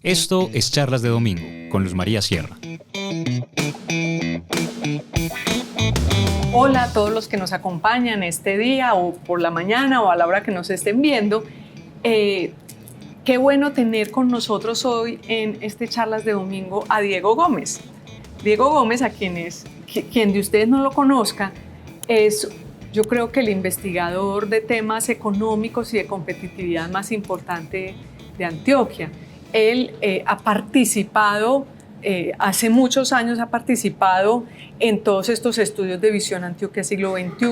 Esto es Charlas de Domingo, con Luz María Sierra. Hola a todos los que nos acompañan este día o por la mañana o a la hora que nos estén viendo. Qué bueno tener con nosotros hoy en este Charlas de Domingo a Diego Gómez. Diego Gómez, quien de ustedes no lo conozca, es yo creo que el investigador de temas económicos y de competitividad más importante de Antioquia. Él ha participado, hace muchos años ha participado en todos estos estudios de Visión Antioquia Siglo XXI,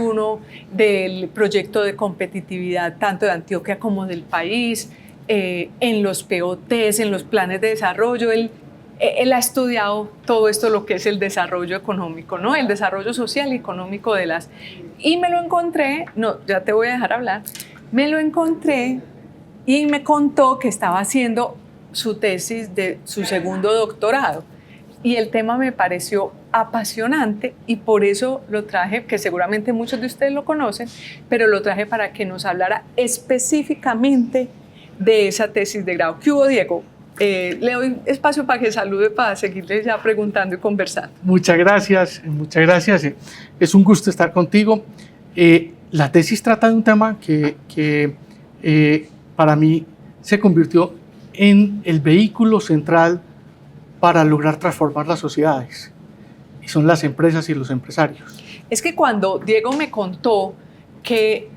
del proyecto de competitividad tanto de Antioquia como del país, en los POTs, en los planes de desarrollo. Él ha estudiado todo esto, lo que es el desarrollo económico, ¿no? El desarrollo social y económico de las... Y me lo encontré, no, ya te voy a dejar hablar, me lo encontré y me contó que estaba haciendo su tesis de su segundo doctorado. Y el tema me pareció apasionante y por eso lo traje, que seguramente muchos de ustedes lo conocen, pero lo traje para que nos hablara específicamente de esa tesis de grado. ¿Qué hubo, Diego? Le doy espacio para que salude, para seguirle ya preguntando y conversando. Muchas gracias, muchas gracias. Es un gusto estar contigo. La tesis trata de un tema que para mí se convirtió en el vehículo central para lograr transformar las sociedades, y son las empresas y los empresarios. Es que cuando Diego me contó que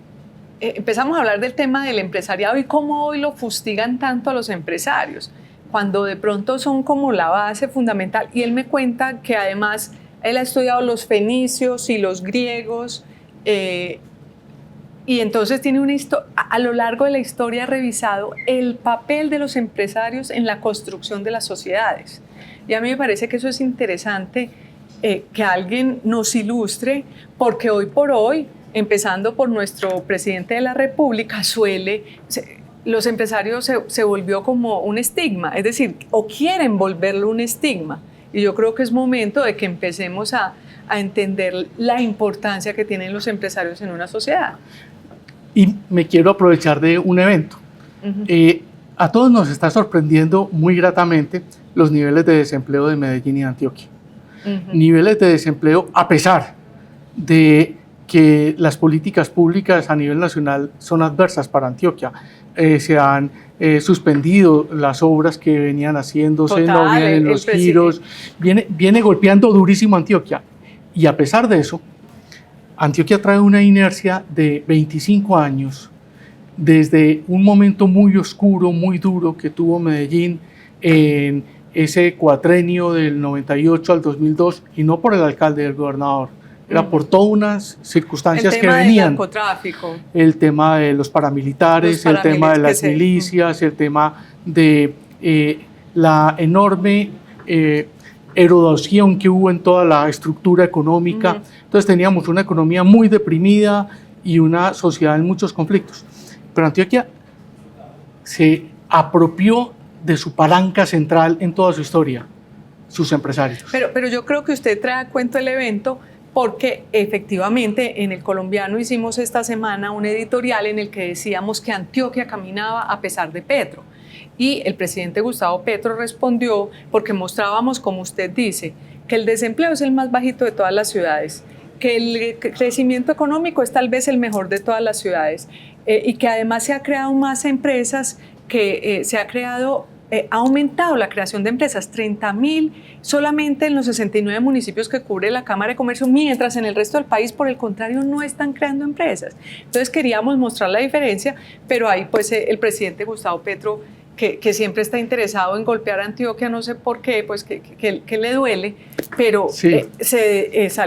empezamos a hablar del tema del empresariado y cómo hoy lo fustigan tanto a los empresarios, cuando de pronto son como la base fundamental, y él me cuenta que además él ha estudiado los fenicios y los griegos, y entonces tiene una a lo largo de la historia ha revisado el papel de los empresarios en la construcción de las sociedades. Y a mí me parece que eso es interesante, que alguien nos ilustre, porque hoy por hoy, empezando por nuestro presidente de la República, los empresarios se volvió como un estigma, es decir, o quieren volverlo un estigma. Y yo creo que es momento de que empecemos a entender la importancia que tienen los empresarios en una sociedad. Y me quiero aprovechar de un evento. A todos nos está sorprendiendo muy gratamente los niveles de desempleo de Medellín y Antioquia. Niveles de desempleo a pesar de que las políticas públicas a nivel nacional son adversas para Antioquia. Se han suspendido las obras que venían haciéndose, no vienen los giros, viene golpeando durísimo Antioquia. Y a pesar de eso, Antioquia trae una inercia de 25 años, desde un momento muy oscuro, muy duro que tuvo Medellín en ese cuatrenio del 98 al 2002, y no por el alcalde y el gobernador, era por todas unas circunstancias que venían. El tema del narcotráfico. El tema de los paramilitares, el tema de las milicias, el tema de la enorme erosión que hubo en toda la estructura económica. Entonces teníamos una economía muy deprimida y una sociedad en muchos conflictos. Pero Antioquia se apropió de su palanca central en toda su historia, sus empresarios. Pero yo creo que usted trae a cuento el evento, porque efectivamente en El Colombiano hicimos esta semana un editorial en el que decíamos que Antioquia caminaba a pesar de Petro. Y el presidente Gustavo Petro respondió, porque mostrábamos, como usted dice, que el desempleo es el más bajito de todas las ciudades, que el crecimiento económico es tal vez el mejor de todas las ciudades, y que además se ha creado más empresas, que ha aumentado la creación de empresas, 30.000 solamente en los 69 municipios que cubre la Cámara de Comercio, mientras en el resto del país, por el contrario, no están creando empresas. Entonces queríamos mostrar la diferencia, pero ahí pues el presidente Gustavo Petro, que siempre está interesado en golpear a Antioquia, no sé por qué, pues que le duele, pero sí.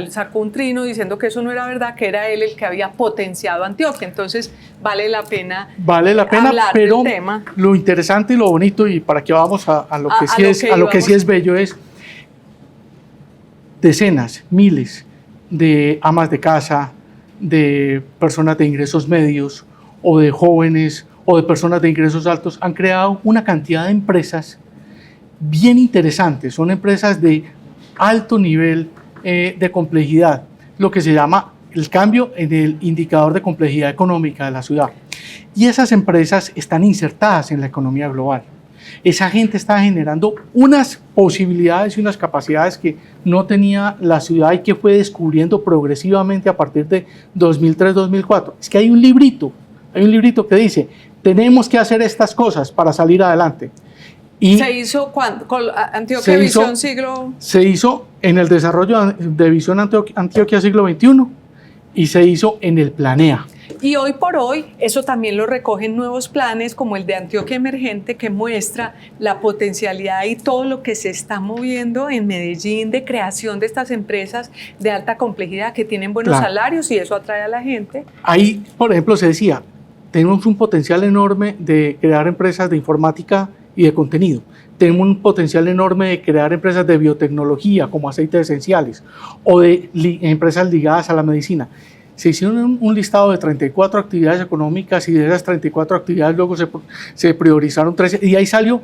Sacó un trino diciendo que eso no era verdad, que era él el que había potenciado a Antioquia. Entonces vale la pena hablar pero del tema. Lo interesante y lo bonito, y para que vamos a lo que sí es bello, es decenas, miles de amas de casa, de personas de ingresos medios o de jóvenes o de personas de ingresos altos han creado una cantidad de empresas bien interesantes. Son empresas de alto nivel de complejidad, lo que se llama el cambio en el indicador de complejidad económica de la ciudad. Y esas empresas están insertadas en la economía global. Esa gente está generando unas posibilidades y unas capacidades que no tenía la ciudad y que fue descubriendo progresivamente a partir de 2003-2004. Es que hay un librito que dice, tenemos que hacer estas cosas para salir adelante. Y ¿se hizo cuándo? ¿Con Antioquia Visión Siglo? Se hizo en el desarrollo de Visión Antioquia Siglo XXI y se hizo en el Planea. Y hoy por hoy eso también lo recogen nuevos planes como el de Antioquia Emergente, que muestra la potencialidad y todo lo que se está moviendo en Medellín de creación de estas empresas de alta complejidad que tienen buenos salarios y eso atrae a la gente. Ahí, por ejemplo, se decía, tenemos un potencial enorme de crear empresas de informática y de contenido. Tenemos un potencial enorme de crear empresas de biotecnología como aceites esenciales o de empresas ligadas a la medicina. Se hicieron un listado de 34 actividades económicas y de esas 34 actividades luego se priorizaron 13 y ahí salió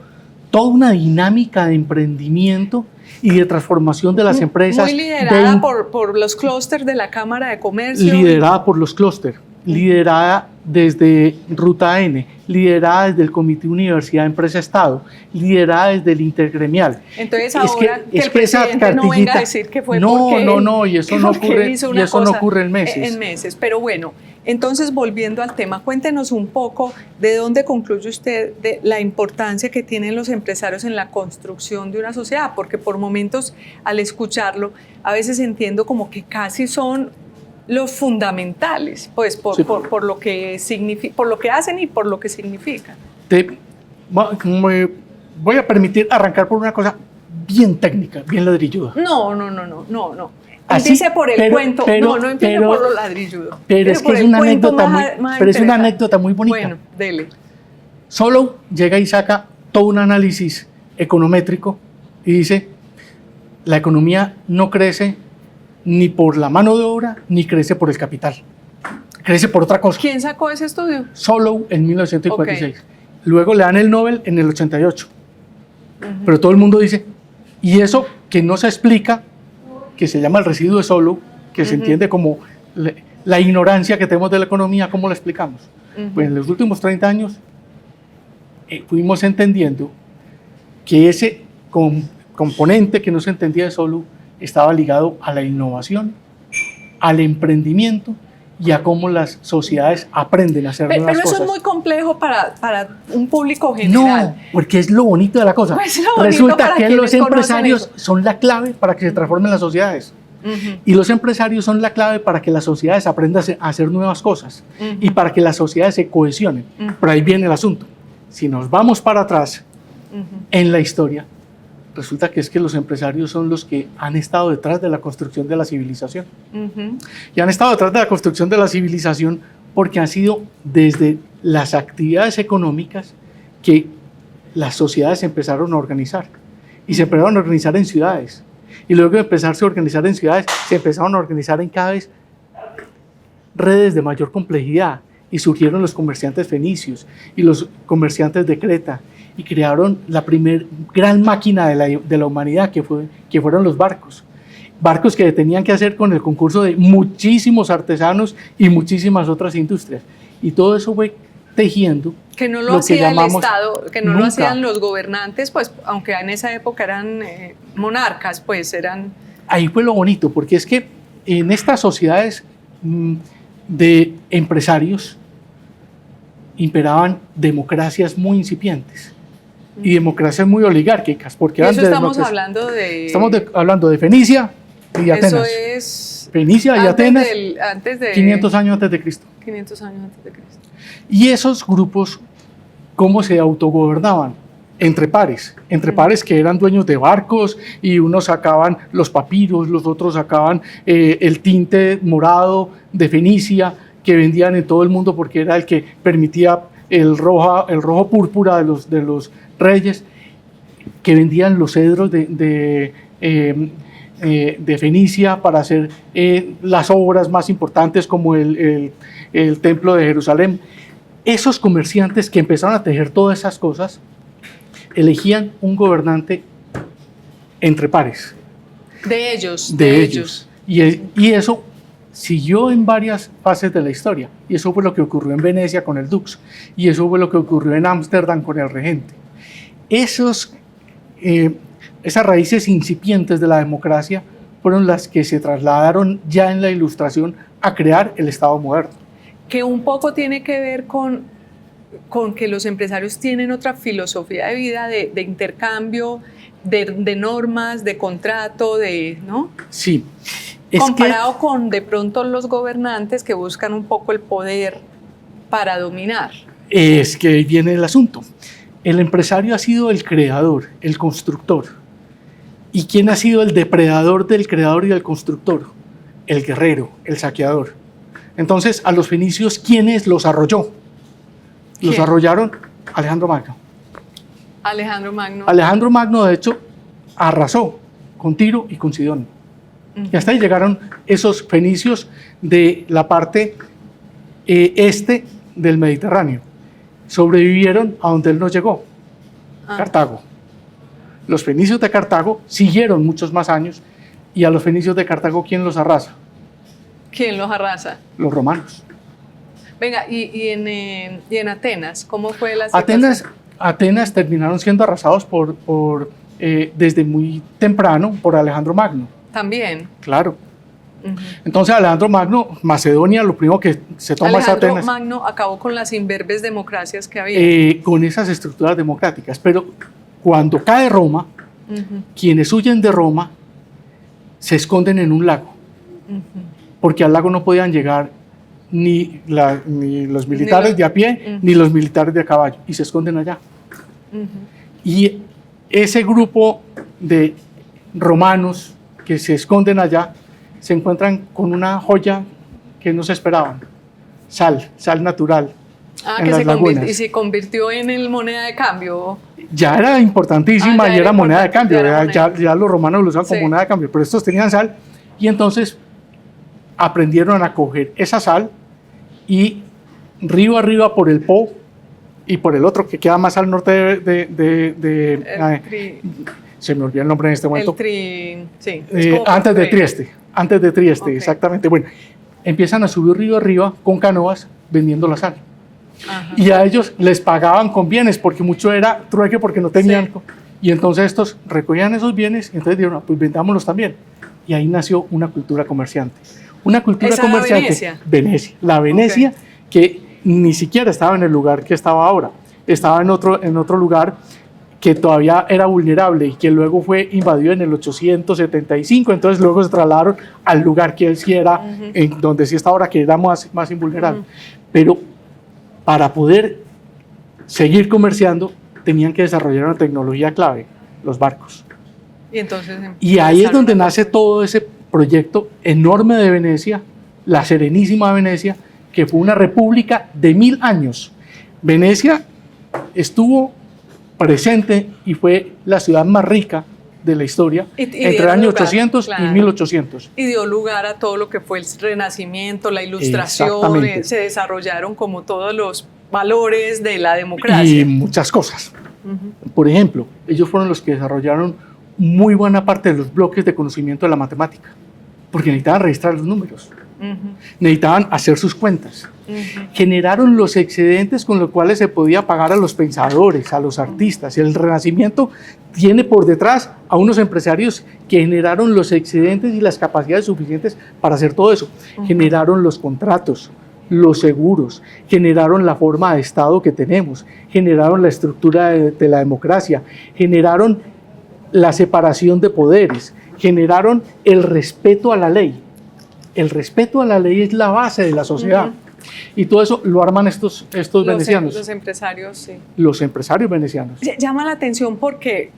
toda una dinámica de emprendimiento y de transformación de las empresas. Muy liderada por los clústeres de la Cámara de Comercio. Liderada por los clústeres, liderada desde Ruta N, liderada desde el Comité Universidad Empresa Estado, liderada desde el Intergremial. Entonces ahora que el presidente no venga a decir que fue no, y eso no ocurre en meses. En meses, pero bueno, entonces volviendo al tema, cuéntenos un poco de dónde concluye usted de la importancia que tienen los empresarios en la construcción de una sociedad, porque por momentos al escucharlo a veces entiendo como que casi son los fundamentales, pues por lo que significa, por lo que hacen y por lo que significan. Me voy a permitir arrancar por una cosa bien técnica, bien ladrilluda. No. Así, dice por el cuento, no entiendo por lo ladrilludo. Pero es que es una anécdota muy bonita. Bueno, dele. Solow llega y saca todo un análisis econométrico y dice, la economía no crece ni por la mano de obra, ni crece por el capital. Crece por otra cosa. ¿Quién sacó ese estudio? Solow en 1946. Okay. Luego le dan el Nobel en el 88. Pero todo el mundo dice, y eso que no se explica, que se llama el residuo de Solow, que se entiende como la ignorancia que tenemos de la economía, ¿cómo lo explicamos? Pues en los últimos 30 años fuimos entendiendo que ese componente que no se entendía de Solow estaba ligado a la innovación, al emprendimiento y a cómo las sociedades aprenden a hacer nuevas cosas. Pero eso es muy complejo para un público general. No, porque es lo bonito de la cosa. Pues resulta que los empresarios son la clave para que se transformen las sociedades. Y los empresarios son la clave para que las sociedades aprendan a hacer nuevas cosas y para que las sociedades se cohesionen. Pero ahí viene el asunto. Si nos vamos para atrás en la historia, resulta que es que los empresarios son los que han estado detrás de la construcción de la civilización. Y han estado detrás de la construcción de la civilización porque han sido desde las actividades económicas que las sociedades se empezaron a organizar. Y se empezaron a organizar en ciudades. Y luego de empezarse a organizar en ciudades, se empezaron a organizar en cada vez redes de mayor complejidad. Y surgieron los comerciantes fenicios y los comerciantes de Creta y crearon la primer gran máquina de la humanidad que fueron los barcos. Barcos que tenían que hacer con el concurso de muchísimos artesanos y muchísimas otras industrias. Y todo eso fue tejiendo. Que no lo hacía el Estado, que no lo hacían los gobernantes, pues aunque en esa época eran monarcas, pues eran... Ahí fue lo bonito, porque es que en estas sociedades de empresarios imperaban democracias muy incipientes y democracias muy oligárquicas, porque eso estamos hablando de... Estamos hablando de Fenicia y Atenas. Eso es... Fenicia y Atenas, antes de 500 años antes de Cristo. 500 años antes de Cristo. Y esos grupos, ¿cómo se autogobernaban? Entre pares que eran dueños de barcos y unos sacaban los papiros, los otros sacaban el tinte morado de Fenicia que vendían en todo el mundo porque era el que permitía el rojo púrpura de los reyes, que vendían los cedros de Fenicia para hacer las obras más importantes como el templo de Jerusalén. Esos comerciantes que empezaron a tejer todas esas cosas elegían un gobernante entre pares. De ellos. Y eso siguió en varias fases de la historia, y eso fue lo que ocurrió en Venecia con el Dux, y eso fue lo que ocurrió en Ámsterdam con el Regente. Esas raíces incipientes de la democracia fueron las que se trasladaron ya en la Ilustración a crear el Estado moderno. Que un poco tiene que ver con que los empresarios tienen otra filosofía de vida, de intercambio, de normas, de contrato, ¿no? Sí. Comparado con de pronto los gobernantes que buscan un poco el poder para dominar. Es que ahí viene el asunto. El empresario ha sido el creador, el constructor. ¿Y quién ha sido el depredador del creador y del constructor? El guerrero, el saqueador. Entonces, a los fenicios, ¿quiénes los arrolló? Los arrollaron Alejandro Magno. Alejandro Magno. Alejandro Magno, de hecho, arrasó con Tiro y con Sidón. Y hasta ahí llegaron esos fenicios de la parte este del Mediterráneo. Sobrevivieron a donde él no llegó, Cartago. Los fenicios de Cartago siguieron muchos más años, y a los fenicios de Cartago, ¿quién los arrasa? ¿Quién los arrasa? Los romanos. Venga, y en Atenas, ¿cómo fue la situación? Atenas terminaron siendo arrasados desde muy temprano por Alejandro Magno. También. Claro. Entonces Alejandro Magno, Macedonia, lo primero que se toma es Atenas. Alejandro Magno acabó con las imberbes democracias que había. Con esas estructuras democráticas, pero cuando cae Roma, quienes huyen de Roma se esconden en un lago, porque al lago no podían llegar ni los militares de a pie, ni los militares de a caballo, y se esconden allá. Y ese grupo de romanos que se esconden allá se encuentran con una joya que no se esperaban: sal natural en las lagunas. Y se convirtió en el moneda de cambio. Ya era importantísima y era moneda de cambio, ya los romanos lo usaban como moneda de cambio, pero estos tenían sal, y entonces aprendieron a coger esa sal y río arriba por el Po y por el otro que queda más al norte se me olvidó el nombre en este momento. Antes de Trieste, okay. Exactamente. Bueno, empiezan a subir río arriba con canoas vendiendo la sal. Ajá. Y a ellos les pagaban con bienes, porque mucho era trueque porque no tenían. Sí. Y entonces estos recogían esos bienes y entonces dijeron, pues vendámoslos también. Y ahí nació una cultura comerciante. Una cultura comerciante. Venecia. La Venecia, okay, que ni siquiera estaba en el lugar que estaba ahora. Estaba en otro lugar que todavía era vulnerable y que luego fue invadido en el 875, entonces luego se trasladaron al lugar que él sí era, en donde sí está ahora, que era más invulnerable. Pero para poder seguir comerciando tenían que desarrollar una tecnología clave: los barcos. Y ahí es donde nace todo ese proyecto enorme de Venecia, la Serenísima Venecia, que fue una república de 1000 años. Venecia estuvo presente y fue la ciudad más rica de la historia entre el año 800 y 1800. Y dio lugar a todo lo que fue el Renacimiento, la Ilustración, se desarrollaron como todos los valores de la democracia. Y muchas cosas. Por ejemplo, ellos fueron los que desarrollaron muy buena parte de los bloques de conocimiento de la matemática, porque necesitaban registrar los números, necesitaban hacer sus cuentas. Generaron los excedentes con los cuales se podía pagar a los pensadores, a los artistas. El Renacimiento tiene por detrás a unos empresarios que generaron los excedentes y las capacidades suficientes para hacer todo eso. Generaron los contratos, los seguros, generaron la forma de Estado que tenemos, generaron la estructura de la democracia, generaron la separación de poderes, generaron el respeto a la ley. El respeto a la ley es la base de la sociedad. Y todo eso lo arman estos venecianos. Los empresarios, sí. Los empresarios venecianos. Llama la atención porque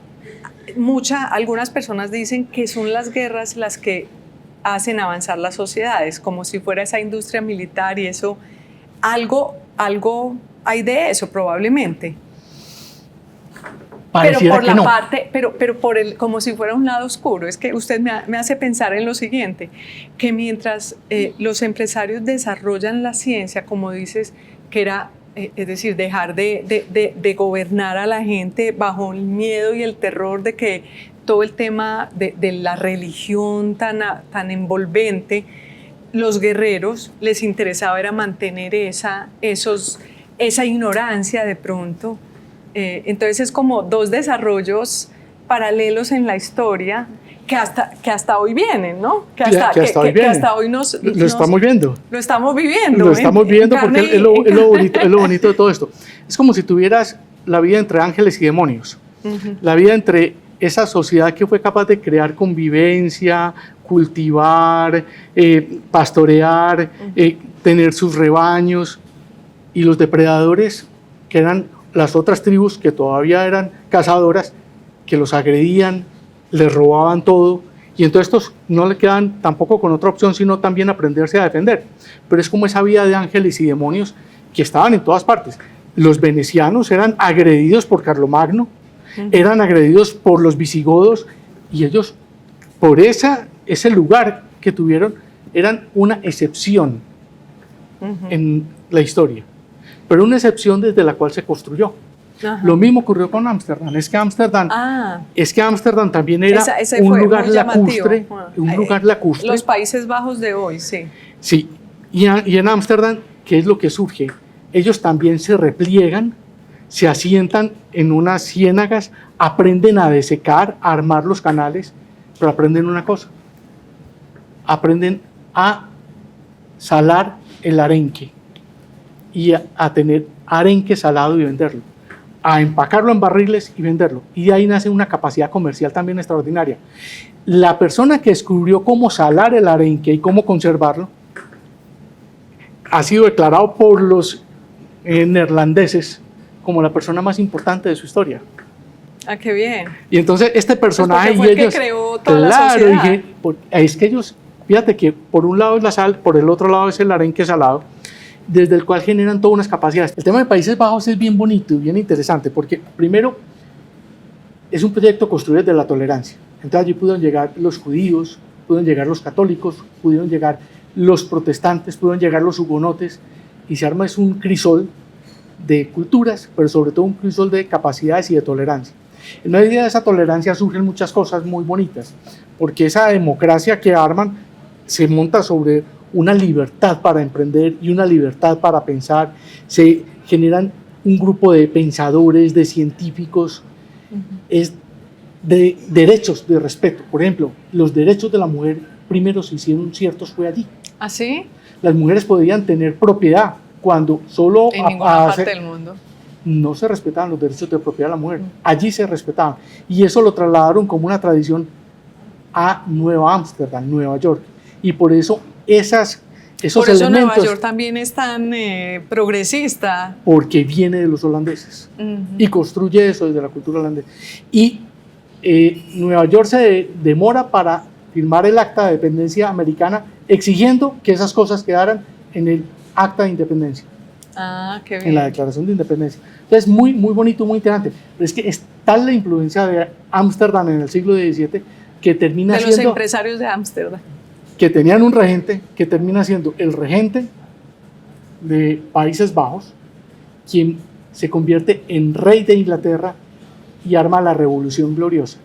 algunas personas dicen que son las guerras las que hacen avanzar las sociedades, como si fuera esa industria militar y eso. Algo hay de eso probablemente. Pareciera pero por la no. parte, pero por como si fuera un lado oscuro. Es que usted me hace pensar en lo siguiente, que mientras los empresarios desarrollan la ciencia, como dices, que era, es decir, dejar de gobernar a la gente bajo el miedo y el terror de que todo el tema de la religión tan envolvente, los guerreros les interesaba era mantener esa ignorancia de pronto. Entonces es como dos desarrollos paralelos en la historia que hasta hoy vienen, ¿no? Que hasta hoy lo estamos viendo. Lo estamos viviendo. Lo estamos viendo porque es lo bonito de todo esto. Es como si tuvieras la vida entre ángeles y demonios. La vida entre esa sociedad que fue capaz de crear convivencia, cultivar, pastorear, tener sus rebaños, y los depredadores, que eran las otras tribus que todavía eran cazadoras, que los agredían, les robaban todo, y entonces estos no le quedan tampoco con otra opción sino también aprenderse a defender. Pero es como esa vida de ángeles y demonios que estaban en todas partes. Los venecianos eran agredidos por Carlomagno, eran agredidos por los visigodos, y ellos, por ese lugar que tuvieron, eran una excepción en la historia, pero una excepción desde la cual se construyó. Lo mismo ocurrió con Ámsterdam. Es que Ámsterdam también era un lugar lacustre, Los Países Bajos de hoy, sí. Sí, y en Ámsterdam, ¿qué es lo que surge? Ellos también se repliegan, se asientan en unas ciénagas, aprenden a desecar, a armar los canales, pero aprenden una cosa: aprenden a salar el arenque y a tener arenque salado y venderlo, a empacarlo en barriles y venderlo, y de ahí nace una capacidad comercial también extraordinaria. La persona que descubrió cómo salar el arenque y cómo conservarlo ha sido declarado por los neerlandeses como la persona más importante de su historia. Ah, qué bien. Y entonces este personaje pues fue el que creó toda la sociedad. Es que ellos, fíjate que por un lado es la sal, por el otro lado es el arenque salado, desde el cual generan todas unas capacidades. El tema de Países Bajos es bien bonito y bien interesante, porque primero es un proyecto construido desde la tolerancia. Entonces allí pudieron llegar los judíos, pudieron llegar los católicos, pudieron llegar los protestantes, pudieron llegar los hugonotes, y se arma es un crisol de culturas, pero sobre todo un crisol de capacidades y de tolerancia. En medio de esa tolerancia surgen muchas cosas muy bonitas, porque esa democracia que arman se monta sobre una libertad para emprender y una libertad para pensar. Se generan un grupo de pensadores, de científicos, de derechos, de respeto. Por ejemplo, los derechos de la mujer primero se hicieron ciertos fue allí. ¿Ah, sí? Las mujeres podían tener propiedad cuando solo en ninguna parte del mundo no se respetaban los derechos de propiedad de la mujer. Allí se respetaban, y eso lo trasladaron como una tradición a Nueva Ámsterdam, Nueva York, y por eso esos por eso elementos. Nueva York también es tan progresista. Porque viene de los holandeses y construye eso desde la cultura holandesa. Y Nueva York se demora para firmar el acta de dependencia americana, exigiendo que esas cosas quedaran en el acta de independencia. Ah, qué bien. En la declaración de independencia. Entonces, muy, muy bonito, muy interesante. Pero es que es tal la influencia de Ámsterdam en el siglo XVII que termina de siendo... los empresarios de Ámsterdam. Que tenían un regente que termina siendo el regente de Países Bajos, quien se convierte en rey de Inglaterra y arma la Revolución Gloriosa,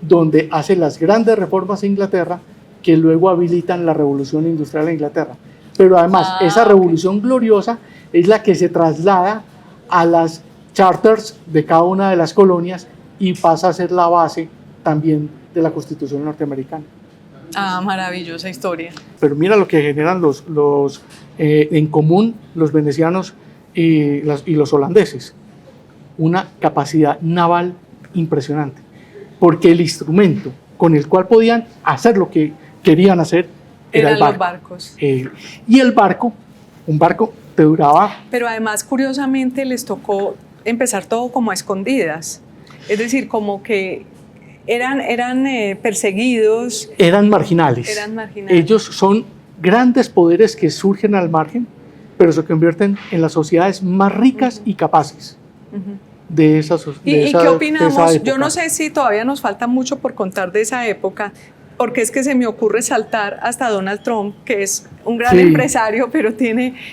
donde hace las grandes reformas en Inglaterra que luego habilitan la Revolución Industrial en Inglaterra. Pero además, esa Revolución Gloriosa es la que se traslada a las charters de cada una de las colonias y pasa a ser la base también de la Constitución norteamericana. Ah, maravillosa historia. Pero mira lo que generan en común los venecianos y los holandeses. Una capacidad naval impresionante. Porque el instrumento con el cual podían hacer lo que querían hacer era el barco. Los barcos. Y el barco, un barco te duraba... Pero además, curiosamente, les tocó empezar todo como a escondidas. Es decir, como que eran perseguidos. Eran marginales. Ellos son grandes poderes que surgen al margen, pero se convierten en las sociedades más ricas y capaces de esa sociedad. ¿Y qué opinamos? Yo no sé si todavía nos falta mucho por contar de esa época, porque es que se me ocurre saltar hasta Donald Trump, que es un gran empresario, pero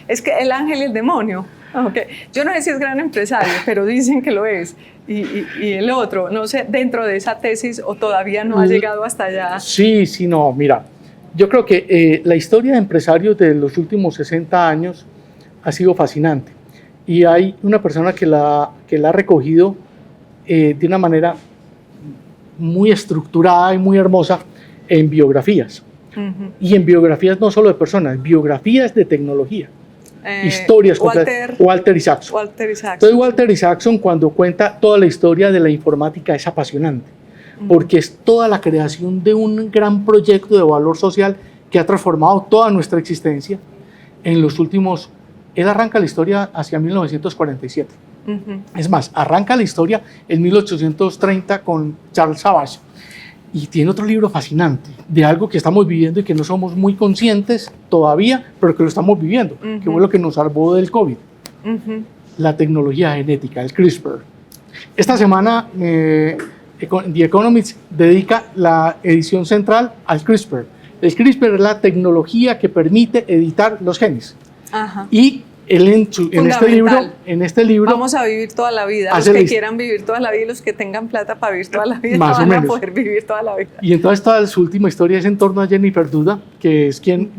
es que el ángel y el demonio. Okay. Yo no sé si es gran empresario, pero dicen que lo es. Y el otro, no sé, dentro de esa tesis o todavía no ha llegado hasta allá. Sí, no, mira, Yo creo que la historia de empresarios de los últimos 60 años ha sido fascinante y hay una persona que la ha recogido de una manera muy estructurada y muy hermosa en biografías. Y en biografías no solo de personas, biografías de tecnología. Historias completas. Walter Isaacson. Entonces Walter Isaacson, cuando cuenta toda la historia de la informática, es apasionante, porque es toda la creación de un gran proyecto de valor social que ha transformado toda nuestra existencia en los últimos. Él arranca la historia hacia 1947. Es más, arranca la historia en 1830 con Charles Babbage. Y tiene otro libro fascinante de algo que estamos viviendo y que no somos muy conscientes todavía, pero que lo estamos viviendo, que fue lo que nos salvó del COVID. La tecnología genética, el CRISPR. Esta semana The Economist dedica la edición central al CRISPR. El CRISPR es la tecnología que permite editar los genes. Y él en este libro vamos a vivir toda la vida, los que quieran vivir toda la vida y los que tengan plata para vivir toda la vida van a poder vivir toda la vida. Y entonces toda su última historia es en torno a Jennifer Doudna, que es quien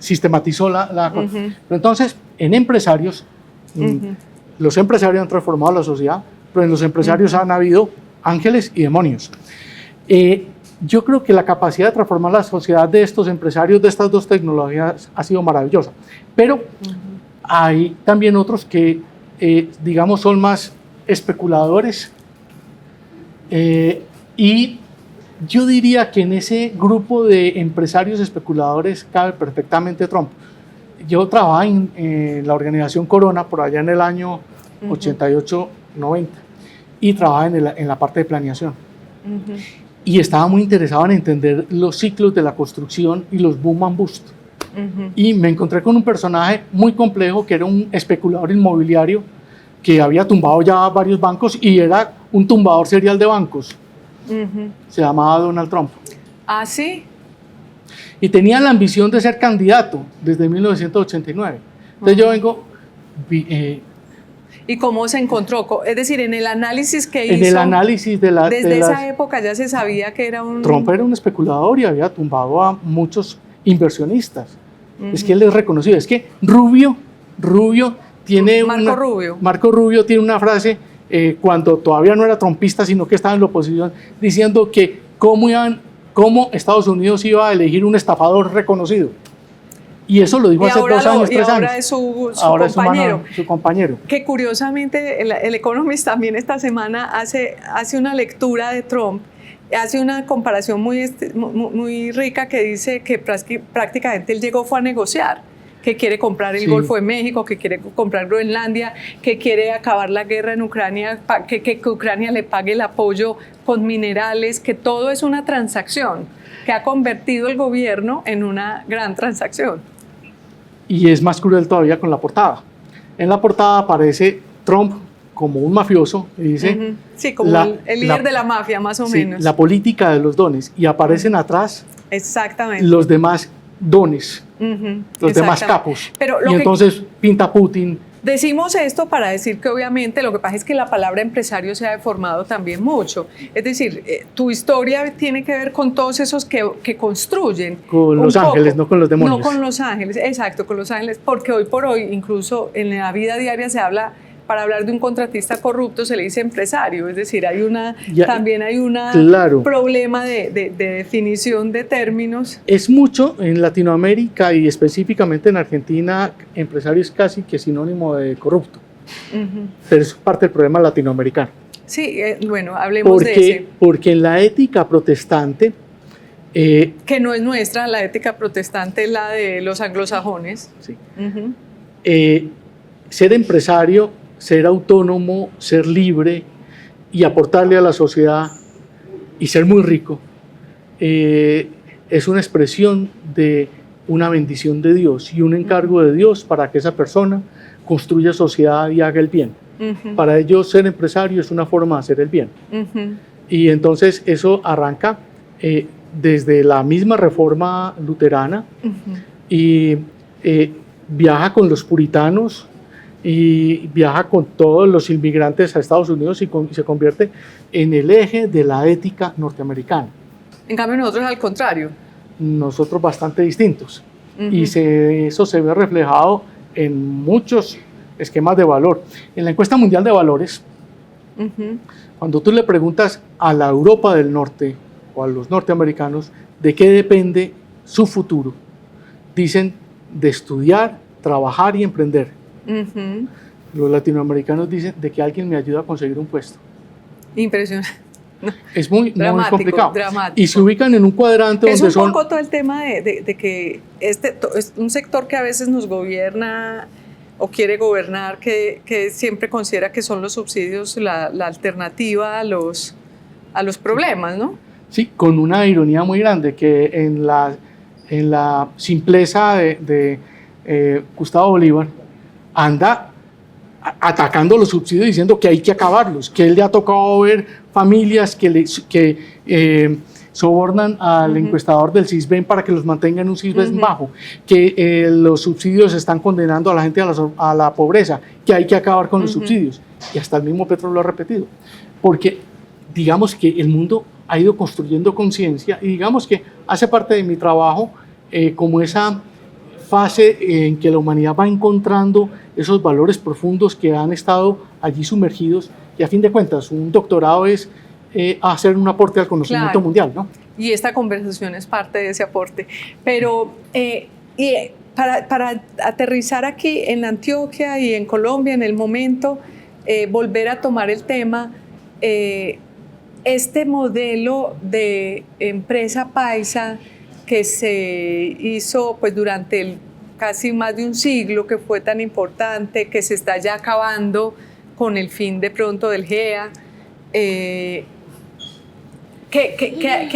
sistematizó la cosa. Pero entonces, en empresarios, los empresarios han transformado la sociedad, pero en los empresarios han habido ángeles y demonios. Yo creo que la capacidad de transformar la sociedad de estos empresarios, de estas dos tecnologías, ha sido maravillosa. Pero hay también otros que, digamos, son más especuladores. Y yo diría que en ese grupo de empresarios especuladores cabe perfectamente Trump. Yo trabajaba en la organización Corona por allá en el año 88-90 y trabajaba en la parte de planeación. Y estaba muy interesado en entender los ciclos de la construcción y los boom and bust. Y me encontré con un personaje muy complejo que era un especulador inmobiliario que había tumbado ya varios bancos y era un tumbador serial de bancos. Se llamaba Donald Trump. ¿Ah, sí? Y tenía la ambición de ser candidato desde 1989. Entonces yo vengo... ¿Y cómo se encontró? Es decir, en el análisis que hizo... En el análisis de desde esa época ya se sabía que era un... Trump era un especulador y había tumbado a muchos inversionistas. Es que él es reconocido. Es que Rubio tiene Marco Rubio tiene una frase cuando todavía no era trumpista, sino que estaba en la oposición, diciendo que cómo Estados Unidos iba a elegir un estafador reconocido. Y eso lo dijo hace 2 años, 3 años. Y ahora es su compañero. Que curiosamente el Economist también esta semana hace una lectura de Trump, hace una comparación muy rica que dice que prácticamente él fue a negociar, que quiere comprar el Golfo de México, que quiere comprar Groenlandia, que quiere acabar la guerra en Ucrania, que Ucrania le pague el apoyo con minerales, que todo es una transacción, que ha convertido el gobierno en una gran transacción. Y es más cruel todavía con la portada. En la portada aparece Trump como un mafioso y dice... Sí, como el líder de la mafia, más o menos. La política de los dones. Y aparecen atrás los demás dones, los demás capos. Y entonces pinta Putin. Decimos esto para decir que obviamente lo que pasa es que la palabra empresario se ha deformado también mucho. Es decir, tu historia tiene que ver con todos esos que construyen. Con los ángeles, no con los demonios. No con los ángeles, exacto, con los ángeles, porque hoy por hoy, incluso en la vida diaria se habla, para hablar de un contratista corrupto se le dice empresario, es decir, también hay un problema de definición de términos. Es mucho en Latinoamérica y específicamente en Argentina, empresario es casi que sinónimo de corrupto, pero es parte del problema latinoamericano. Sí, bueno, hablemos de ese. Porque en la ética protestante... que no es nuestra, la ética protestante es la de los anglosajones. Sí. Ser empresario, ser autónomo, ser libre y aportarle a la sociedad y ser muy rico es una expresión de una bendición de Dios y un encargo de Dios para que esa persona construya sociedad y haga el bien. Para ellos ser empresario es una forma de hacer el bien. Y entonces eso arranca desde la misma reforma luterana y viaja con los puritanos y viaja con todos los inmigrantes a Estados Unidos y se convierte en el eje de la ética norteamericana. En cambio nosotros al contrario. nosotros bastante distintos. Y eso se ve reflejado en muchos esquemas de valor. En la encuesta mundial de valores, cuando tú le preguntas a la Europa del Norte o a los norteamericanos de qué depende su futuro, dicen de estudiar, trabajar y emprender. Los latinoamericanos dicen de que alguien me ayude a conseguir un puesto. Impresionante. Es muy complicado. Dramático. Y se ubican en un cuadrante es donde un poco todo el tema de que es un sector que a veces nos gobierna o quiere gobernar, que siempre considera que son los subsidios la alternativa a los problemas, ¿no? Sí, con una ironía muy grande, que en la simpleza de Gustavo Bolívar anda atacando los subsidios diciendo que hay que acabarlos, que él le ha tocado ver familias que sobornan al encuestador del Sisbén para que los mantenga en un Sisbén bajo, que los subsidios están condenando a la gente a la pobreza, que hay que acabar con los subsidios. Y hasta el mismo Petro lo ha repetido, porque digamos que el mundo ha ido construyendo conciencia y digamos que hace parte de mi trabajo como esa fase en que la humanidad va encontrando esos valores profundos que han estado allí sumergidos, y a fin de cuentas un doctorado es hacer un aporte al conocimiento mundial, ¿no? Y esta conversación es parte de ese aporte. Pero para aterrizar aquí en Antioquia y en Colombia en el momento, volver a tomar el tema, este modelo de empresa paisa que se hizo pues durante casi más de un siglo, que fue tan importante, que se está ya acabando con el fin de pronto del GEA. ¿Qué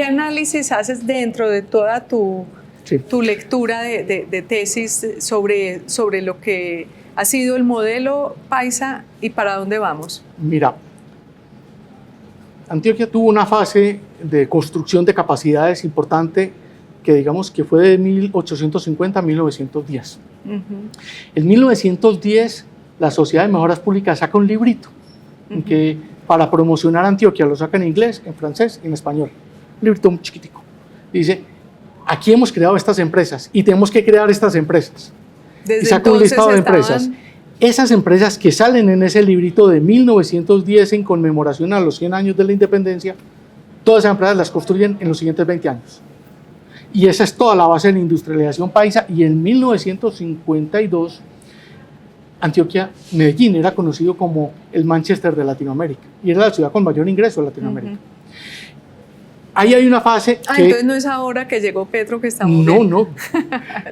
análisis haces dentro de toda tu lectura de tesis sobre lo que ha sido el modelo paisa y para dónde vamos? Mira, Antioquia tuvo una fase de construcción de capacidades importante que digamos que fue de 1850 a 1910. En 1910 la Sociedad de Mejoras Públicas saca un librito que para promocionar Antioquia lo saca en inglés, en francés y en español. Un librito muy chiquitico. Dice, aquí hemos creado estas empresas y tenemos que crear estas empresas. Desde y saca un listado de empresas. Esas empresas que salen en ese librito de 1910 en conmemoración a los 100 años de la independencia, todas esas empresas las construyen en los siguientes 20 años. Y esa es toda la base de la industrialización paisa. Y en 1952, Antioquia, Medellín, era conocido como el Manchester de Latinoamérica. Y era la ciudad con mayor ingreso de Latinoamérica. Ahí hay una fase que... entonces no es ahora que llegó Petro que estamos viendo. No.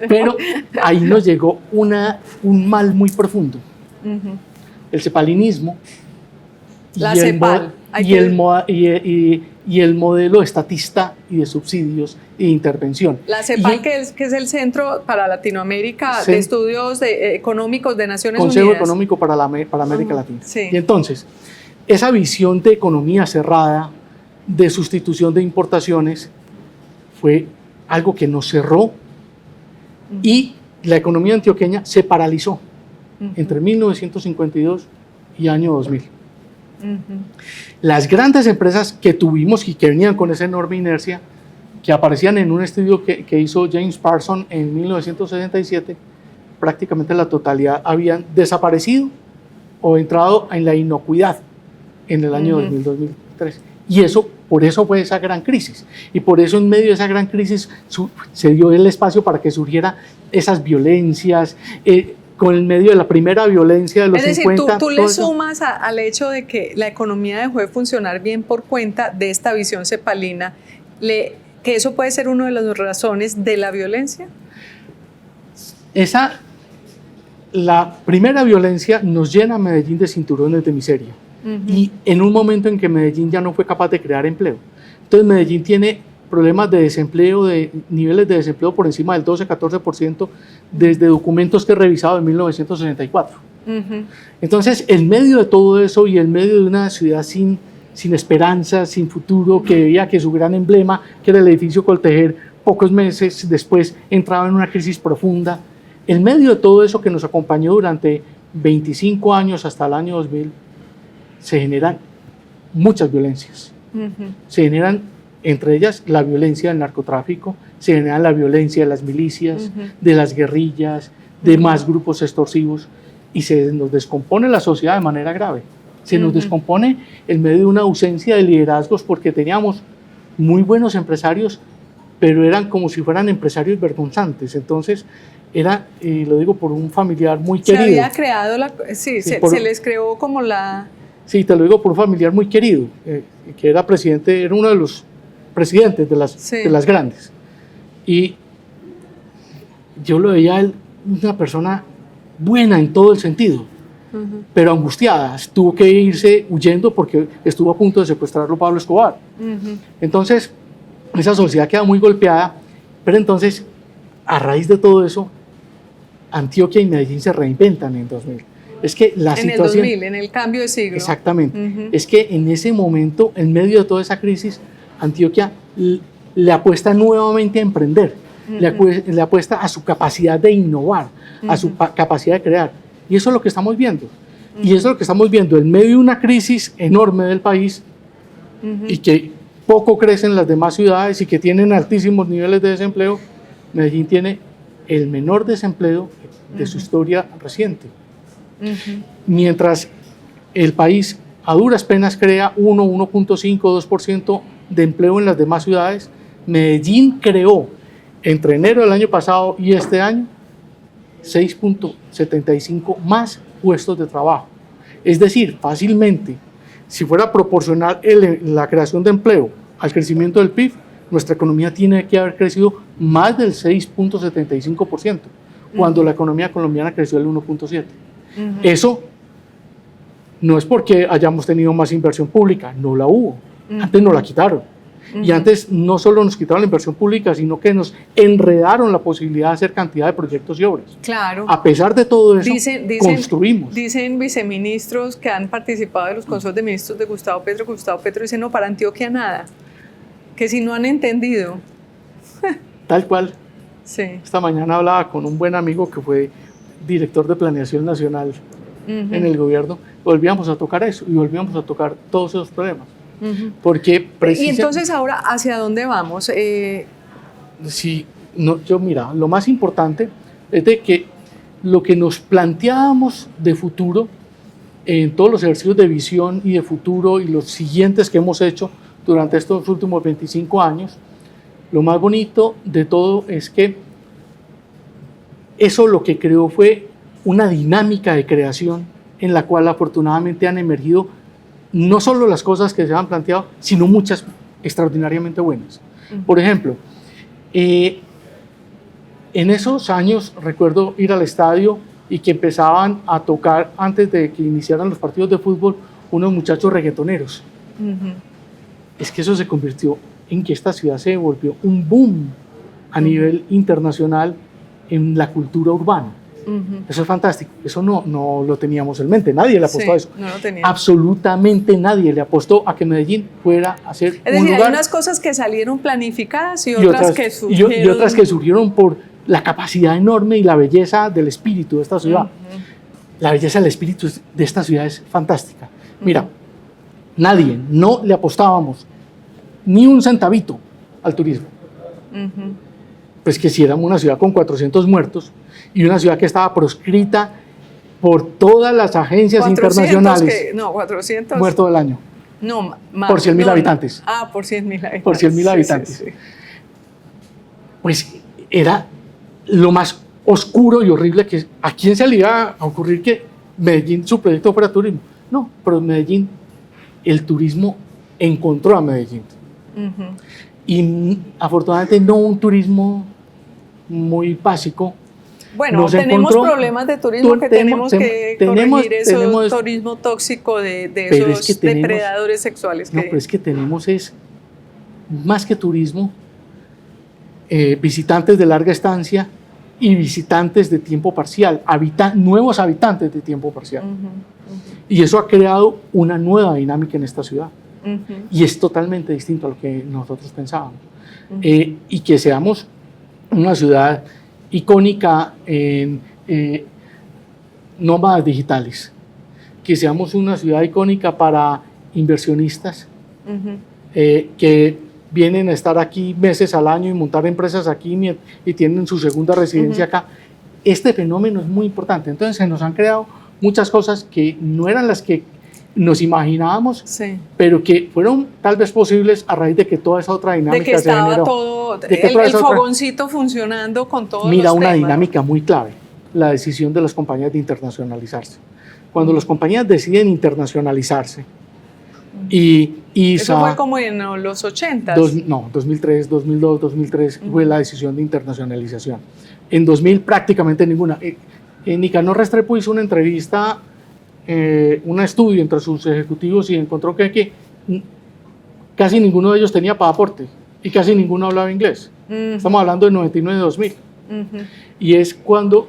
Pero ahí nos llegó un mal muy profundo. El cepalinismo. La CEPAL. Y el modelo estatista y de subsidios e intervención. La CEPAL, que es el Centro para Latinoamérica de Estudios Económicos de Naciones Unidas. Consejo Económico para América Latina. Sí. Y entonces, esa visión de economía cerrada, de sustitución de importaciones, fue algo que nos cerró y la economía antioqueña se paralizó entre 1952 y año 2000. Las grandes empresas que tuvimos y que venían con esa enorme inercia, que aparecían en un estudio que hizo James Parsons en 1967, prácticamente la totalidad habían desaparecido o entrado en la inocuidad en el año 2000-2003. Y por eso fue esa gran crisis. Y por eso en medio de esa gran crisis se dio el espacio para que surgieran esas violencias, con el medio de la primera violencia de los 50. Es decir, tú le sumas al hecho de que la economía dejó de funcionar bien por cuenta de esta visión cepalina, que eso puede ser una de las razones de la violencia. La primera violencia nos llena a Medellín de cinturones de miseria. Y en un momento en que Medellín ya no fue capaz de crear empleo. Entonces Medellín tiene problemas de desempleo, de niveles de desempleo por encima del 12-14% desde documentos que he revisado en 1964. Entonces, en medio de todo eso y en medio de una ciudad sin esperanza, sin futuro, que veía que su gran emblema, que era el edificio Coltejer, pocos meses después entraba en una crisis profunda, en medio de todo eso que nos acompañó durante 25 años hasta el año 2000, se generan muchas violencias. Se generan, entre ellas, la violencia del narcotráfico, se genera la violencia de las milicias, de las guerrillas, de más grupos extorsivos, y se nos descompone la sociedad de manera grave. Se nos descompone en medio de una ausencia de liderazgos, porque teníamos muy buenos empresarios, pero eran como si fueran empresarios vergonzantes. Entonces, era, lo digo por un familiar muy querido. Se había creado, se les creó como la... Sí, te lo digo por un familiar muy querido, que era presidente, era uno de los presidentes de las grandes. Y yo lo veía a él, una persona buena en todo el sentido, pero angustiada. Tuvo que irse huyendo porque estuvo a punto de secuestrarlo Pablo Escobar. Entonces, esa sociedad queda muy golpeada, pero entonces, a raíz de todo eso, Antioquia y Medellín se reinventan en 2000. Es que la situación... En el 2000, en el cambio de siglo. Exactamente. Es que en ese momento, en medio de toda esa crisis, Antioquia le apuesta nuevamente a emprender, le apuesta a su capacidad de innovar, a su capacidad de crear. Y eso es lo que estamos viendo. Y eso es lo que estamos viendo en medio de una crisis enorme del país y que poco crecen las demás ciudades y que tienen altísimos niveles de desempleo. Medellín tiene el menor desempleo de su historia reciente. Mientras el país a duras penas crea 1.5, 2% de empleo en las demás ciudades, Medellín creó entre enero del año pasado y este año 6.75 más puestos de trabajo. Es decir, fácilmente, si fuera proporcional la creación de empleo al crecimiento del PIB, nuestra economía tiene que haber crecido más del 6.75%, cuando la economía colombiana creció el 1.7%. Eso no es porque hayamos tenido más inversión pública, no la hubo. Antes nos la quitaron. Y antes no solo nos quitaron la inversión pública, sino que nos enredaron la posibilidad de hacer cantidad de proyectos y obras. Claro. A pesar de todo eso, construimos. Dicen viceministros que han participado de los consejos de ministros de Gustavo Petro dice, no, para Antioquia nada, que si no han entendido. Tal cual. Sí. Esta mañana hablaba con un buen amigo que fue director de Planeación Nacional en el gobierno. Volvíamos a tocar eso y volvíamos a tocar todos esos problemas. Porque y entonces ahora, ¿hacia dónde vamos? Sí, no, mira, lo más importante es de que lo que nos planteábamos de futuro en todos los ejercicios de visión y de futuro y los siguientes que hemos hecho durante estos últimos 25 años, lo más bonito de todo es que eso lo que creó fue una dinámica de creación en la cual afortunadamente han emergido no solo las cosas que se han planteado, sino muchas extraordinariamente buenas. Por ejemplo, en esos años recuerdo ir al estadio y que empezaban a tocar, antes de que iniciaran los partidos de fútbol, unos muchachos reggaetoneros. Es que eso se convirtió en que esta ciudad se volvió un boom a nivel internacional en la cultura urbana. Eso es fantástico, eso no lo teníamos en mente, nadie le apostó a eso. No lo tenía. Absolutamente nadie le apostó a que Medellín fuera a ser un lugar. Hay unas cosas que salieron planificadas y otras que surgieron. Y otras que surgieron por la capacidad enorme y la belleza del espíritu de esta ciudad. La belleza del espíritu de esta ciudad es fantástica. Mira, nadie, no le apostábamos ni un centavito al turismo. Pues que si éramos una ciudad con 400 muertos y una ciudad que estaba proscrita por todas las agencias 400 internacionales. 400 muertos del año. No, más. Por 100.000 habitantes. Por 100.000 habitantes. Por 100.000 habitantes. Sí. Pues era lo más oscuro y horrible que... ¿A quién se le iba a ocurrir que Medellín, su proyecto fuera turismo? No, pero Medellín, el turismo encontró a Medellín. Y afortunadamente no un turismo muy básico. Bueno, tenemos problemas de turismo que tenemos que corregir, eso turismo tóxico de esos depredadores sexuales. No, pero es que tenemos más que turismo, visitantes de larga estancia y visitantes de tiempo parcial, nuevos habitantes de tiempo parcial. Y eso ha creado una nueva dinámica en esta ciudad. Y es totalmente distinto a lo que nosotros pensábamos. Y que seamos una ciudad icónica en nómadas digitales, que seamos una ciudad icónica para inversionistas, que vienen a estar aquí meses al año y montar empresas aquí y tienen su segunda residencia acá. Este fenómeno es muy importante. Entonces se nos han creado muchas cosas que no eran las que nos imaginábamos, pero que fueron tal vez posibles a raíz de que toda esa otra dinámica de que estaba se generó. Todo, el fogoncito funcionando con todos los temas. Mira, una temas. dinámica muy clave, la decisión de las compañías de internacionalizarse. Cuando las compañías deciden internacionalizarse, eso fue como en los 80. 2003, 2002, 2003 fue la decisión de internacionalización. En 2000 prácticamente ninguna. Nicanor Restrepo hizo una entrevista, un estudio entre sus ejecutivos y encontró que casi ninguno de ellos tenía pasaporte y casi ninguno hablaba inglés. Estamos hablando de 99-2000. Y es cuando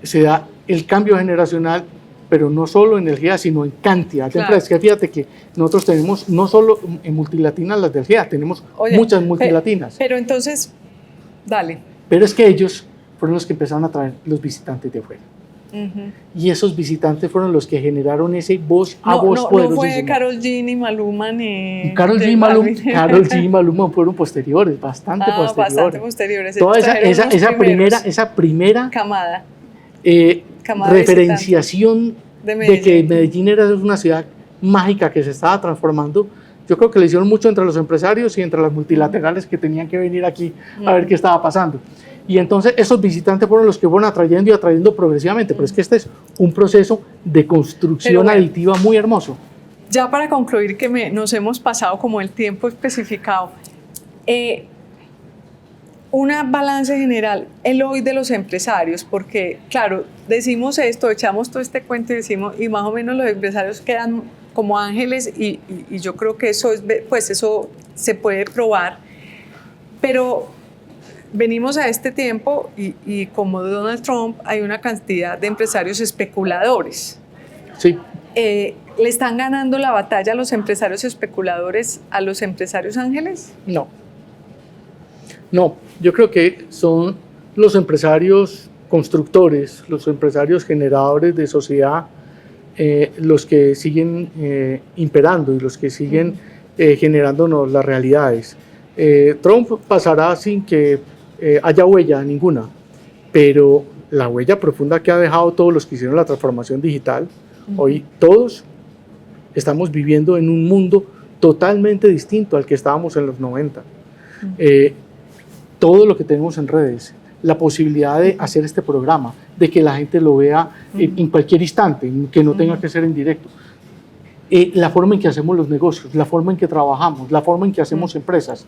se da el cambio generacional, pero no solo en el GEA, sino en cantidad de empresas. Que fíjate que nosotros tenemos no solo en multilatinas las del GEA, tenemos muchas multilatinas. Pero entonces, dale. Pero es que ellos fueron los que empezaron a traer los visitantes de afuera. Y esos visitantes fueron los que generaron ese voz a voz poderosísimo. No fue Karol G ni Maluma ni... Karol G y Maluma fueron posteriores, bastante posteriores. Toda esa primera camada referenciación de que Medellín era una ciudad mágica que se estaba transformando. Yo creo que le hicieron mucho entre los empresarios y entre las multilaterales que tenían que venir aquí a ver qué estaba pasando. Y entonces esos visitantes fueron los que fueron atrayendo y atrayendo progresivamente, pero es que este es un proceso de construcción aditiva muy hermoso. Ya para concluir, que nos hemos pasado como el tiempo especificado, una balance general, el hoy de los empresarios, porque claro, decimos esto, echamos todo este cuento y decimos, y más o menos los empresarios quedan como ángeles y yo creo que eso se puede probar, pero venimos a este tiempo y como Donald Trump hay una cantidad de empresarios especuladores. Sí. ¿Le están ganando la batalla a los empresarios especuladores a los empresarios ángeles? No, yo creo que son los empresarios constructores, los empresarios generadores de sociedad, los que siguen imperando y los que siguen generándonos las realidades. Trump pasará sin que haya huella ninguna, pero la huella profunda que ha dejado todos los que hicieron la transformación digital, hoy todos estamos viviendo en un mundo totalmente distinto al que estábamos en los 90. Todo lo que tenemos en redes, la posibilidad de hacer este programa, de que la gente lo vea en cualquier instante, que no tenga que ser en directo. La forma en que hacemos los negocios, la forma en que trabajamos, la forma en que hacemos empresas,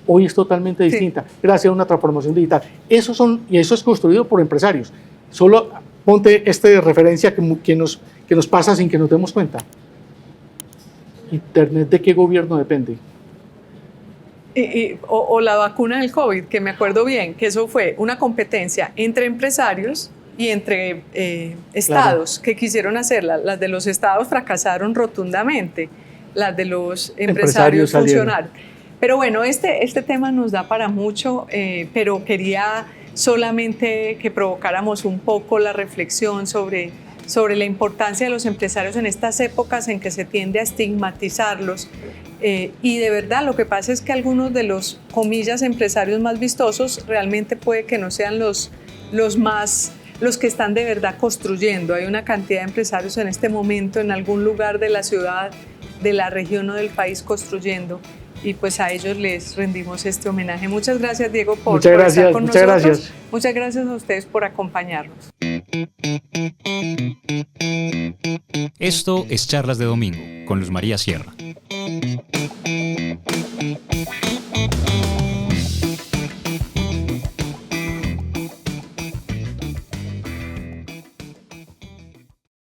hoy es totalmente distinta, gracias a una transformación digital. Eso es construido por empresarios. Solo ponte de referencia que nos pasa sin que nos demos cuenta. ¿Internet de qué gobierno depende? O la vacuna del COVID, que me acuerdo bien, que eso fue una competencia entre empresarios y entre estados que quisieron hacerla. Las de los estados fracasaron rotundamente, las de los empresarios funcionaron. Pero bueno, este tema nos da para mucho, pero quería solamente que provocáramos un poco la reflexión sobre la importancia de los empresarios en estas épocas en que se tiende a estigmatizarlos. Y de verdad lo que pasa es que algunos de los, comillas, empresarios más vistosos realmente puede que no sean los que están de verdad construyendo. Hay una cantidad de empresarios en este momento en algún lugar de la ciudad, de la región o del país construyendo, y pues a ellos les rendimos este homenaje. Muchas gracias, Diego, por estar con nosotros. Muchas gracias a ustedes por acompañarnos. Esto es Charlas de Domingo con Luz María Sierra.